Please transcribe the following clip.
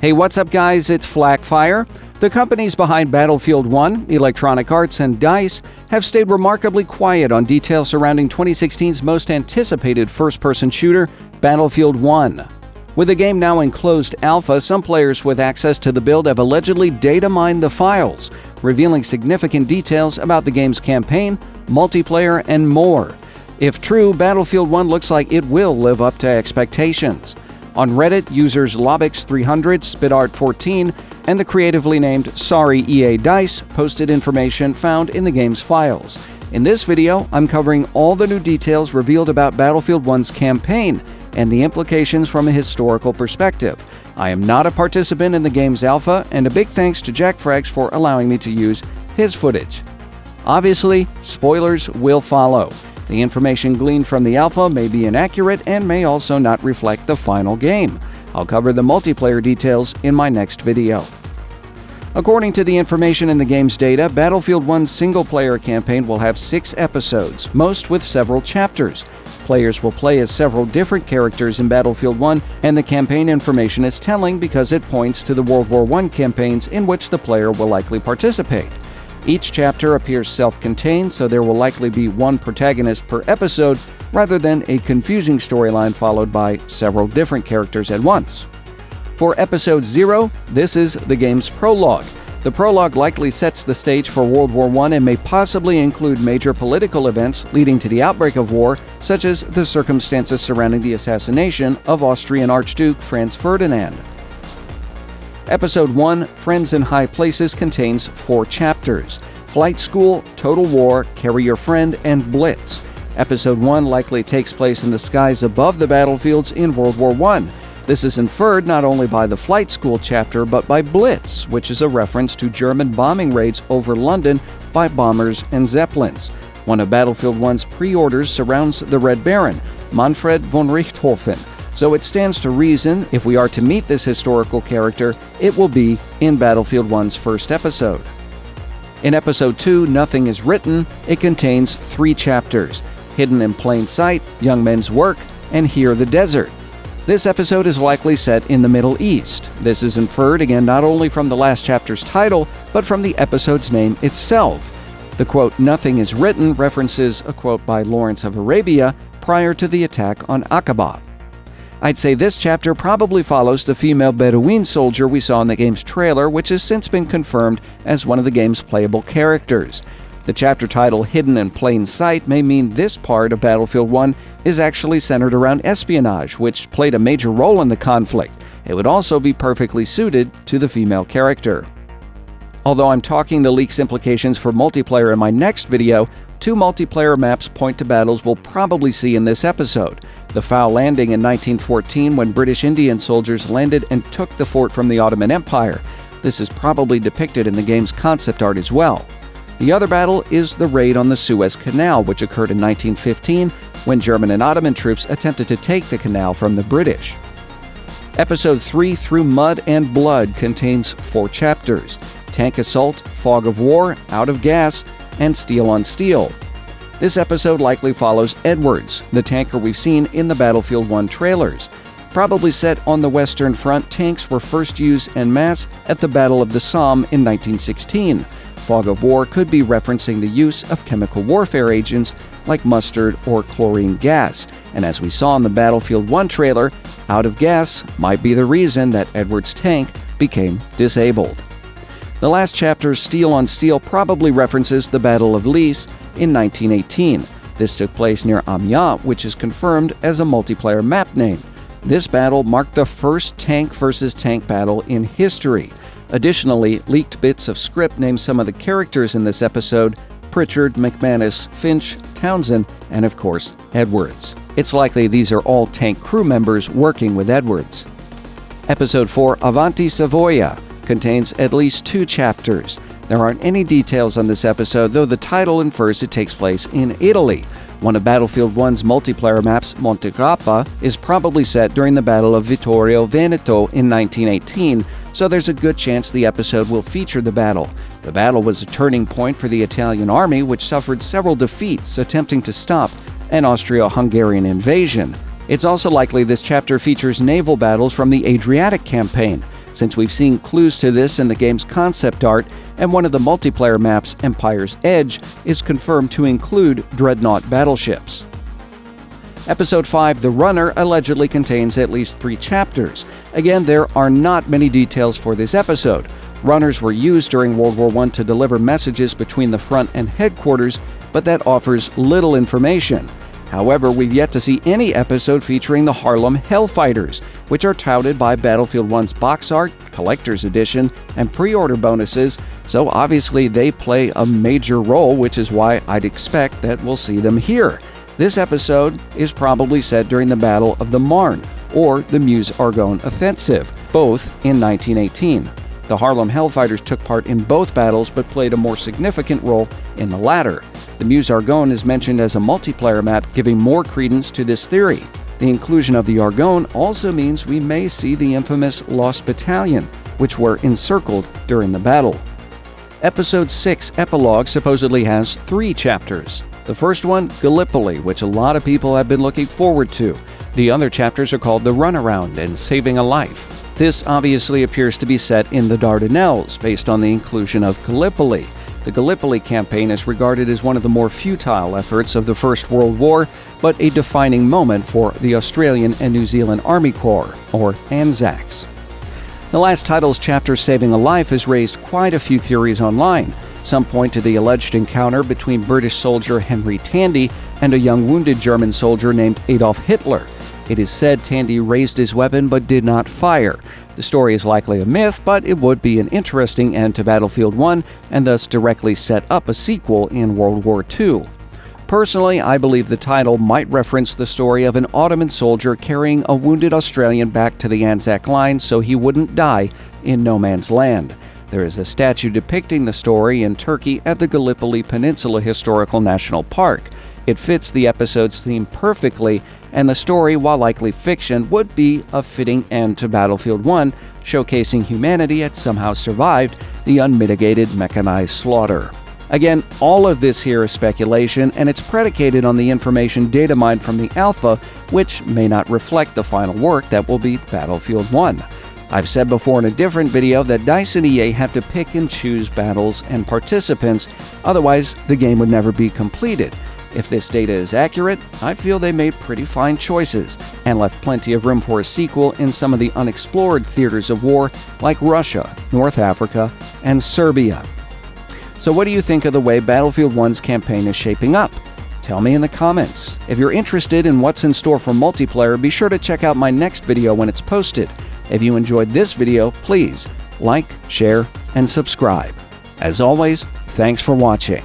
Hey, what's up guys? It's Flakfire. The companies behind Battlefield 1, Electronic Arts, and DICE have stayed remarkably quiet on details surrounding 2016's most anticipated first-person shooter, Battlefield 1. With the game now in closed alpha, some players with access to the build have allegedly data mined the files, revealing significant details about the game's campaign, multiplayer, and more. If true, Battlefield 1 looks like it will live up to expectations. On Reddit, users Lobix300, Spitart14, and the creatively named Sorry EA Dice posted information found in the game's files. In this video, I'm covering all the new details revealed about Battlefield 1's campaign and the implications from a historical perspective. I am not a participant in the game's alpha, and a big thanks to JackFrags for allowing me to use his footage. Obviously, spoilers will follow. The information gleaned from the alpha may be inaccurate and may also not reflect the final game. I'll cover the multiplayer details in my next video. According to the information in the game's data, Battlefield 1's single-player campaign will have 6 episodes, most with several chapters. Players will play as several different characters in Battlefield 1, and the campaign information is telling because it points to the World War I campaigns in which the player will likely participate. Each chapter appears self-contained, so there will likely be one protagonist per episode rather than a confusing storyline followed by several different characters at once. For Episode 0, this is the game's prologue. The prologue likely sets the stage for World War I and may possibly include major political events leading to the outbreak of war, such as the circumstances surrounding the assassination of Austrian Archduke Franz Ferdinand. Episode 1, Friends in High Places, contains 4 chapters: Flight School, Total War, Carry Your Friend, and Blitz. Episode 1 likely takes place in the skies above the battlefields in World War I. This is inferred not only by the Flight School chapter, but by Blitz, which is a reference to German bombing raids over London by bombers and Zeppelins. One of Battlefield 1's pre-orders surrounds the Red Baron, Manfred von Richthofen, so it stands to reason, if we are to meet this historical character, it will be in Battlefield 1's first episode. In Episode 2, Nothing is Written, it contains 3 chapters: Hidden in Plain Sight, Young Men's Work, and Here the Desert. This episode is likely set in the Middle East. This is inferred again not only from the last chapter's title, but from the episode's name itself. The quote, "Nothing is Written," references a quote by Lawrence of Arabia prior to the attack on Aqaba. I'd say this chapter probably follows the female Bedouin soldier we saw in the game's trailer, which has since been confirmed as one of the game's playable characters. The chapter title Hidden in Plain Sight may mean this part of Battlefield 1 is actually centered around espionage, which played a major role in the conflict. It would also be perfectly suited to the female character. Although I'm talking the leak's implications for multiplayer in my next video, 2 multiplayer maps point to battles we'll probably see in this episode. The Foul Landing in 1914, when British Indian soldiers landed and took the fort from the Ottoman Empire. This is probably depicted in the game's concept art as well. The other battle is the raid on the Suez Canal, which occurred in 1915 when German and Ottoman troops attempted to take the canal from the British. Episode 3, Through Mud and Blood, contains 4 chapters: Tank Assault, Fog of War, Out of Gas, and Steel on Steel. This episode likely follows Edwards, the tanker we've seen in the Battlefield 1 trailers. Probably set on the Western Front, tanks were first used en masse at the Battle of the Somme in 1916. Fog of War could be referencing the use of chemical warfare agents like mustard or chlorine gas, and as we saw in the Battlefield 1 trailer, Out of Gas might be the reason that Edwards' tank became disabled. The last chapter, Steel on Steel, probably references the Battle of Lys in 1918. This took place near Amiens, which is confirmed as a multiplayer map name. This battle marked the first tank versus tank battle in history. Additionally, leaked bits of script name some of the characters in this episode: Pritchard, McManus, Finch, Townsend, and of course, Edwards. It's likely these are all tank crew members working with Edwards. Episode 4, Avanti Savoia, contains at least 2 chapters. There aren't any details on this episode, though the title infers it takes place in Italy. One of Battlefield 1's multiplayer maps, Monte Grappa, is probably set during the Battle of Vittorio Veneto in 1918, so there's a good chance the episode will feature the battle. The battle was a turning point for the Italian army, which suffered several defeats attempting to stop an Austro-Hungarian invasion. It's also likely this chapter features naval battles from the Adriatic Campaign. since we've seen clues to this in the game's concept art, and one of the multiplayer maps, Empire's Edge, is confirmed to include dreadnought battleships. Episode 5, The Runner, allegedly contains at least 3 chapters. Again, there are not many details for this episode. Runners were used during World War I to deliver messages between the front and headquarters, but that offers little information. However, we've yet to see any episode featuring the Harlem Hellfighters, which are touted by Battlefield 1's box art, collector's edition, and pre-order bonuses, so obviously they play a major role, which is why I'd expect that we'll see them here. This episode is probably set during the Battle of the Marne, or the Meuse-Argonne Offensive, both in 1918. The Harlem Hellfighters took part in both battles but played a more significant role in the latter. The Meuse-Argonne is mentioned as a multiplayer map, giving more credence to this theory. The inclusion of the Argonne also means we may see the infamous Lost Battalion, which were encircled during the battle. Episode 6, Epilogue, supposedly has 3 chapters. The first one, Gallipoli, which a lot of people have been looking forward to. The other chapters are called The Runaround and Saving a Life. This obviously appears to be set in the Dardanelles, based on the inclusion of Gallipoli. The Gallipoli Campaign is regarded as one of the more futile efforts of the First World War, but a defining moment for the Australian and New Zealand Army Corps, or ANZACs. The last title's chapter, Saving a Life, has raised quite a few theories online. Some point to the alleged encounter between British soldier Henry Tandy and a young wounded German soldier named Adolf Hitler. It is said Tandy raised his weapon but did not fire. The story is likely a myth, but it would be an interesting end to Battlefield 1 and thus directly set up a sequel in World War II. Personally, I believe the title might reference the story of an Ottoman soldier carrying a wounded Australian back to the Anzac line so he wouldn't die in no man's land. There is a statue depicting the story in Turkey at the Gallipoli Peninsula Historical National Park. It fits the episode's theme perfectly, and the story, while likely fiction, would be a fitting end to Battlefield 1, showcasing humanity had somehow survived the unmitigated mechanized slaughter. Again, all of this here is speculation, and it's predicated on the information data mined from the alpha, which may not reflect the final work that will be Battlefield 1. I've said before in a different video that DICE and EA have to pick and choose battles and participants, otherwise the game would never be completed. If this data is accurate, I feel they made pretty fine choices and left plenty of room for a sequel in some of the unexplored theaters of war like Russia, North Africa, and Serbia. So what do you think of the way Battlefield 1's campaign is shaping up? Tell me in the comments. If you're interested in what's in store for multiplayer, be sure to check out my next video when it's posted. If you enjoyed this video, please like, share, and subscribe. As always, thanks for watching.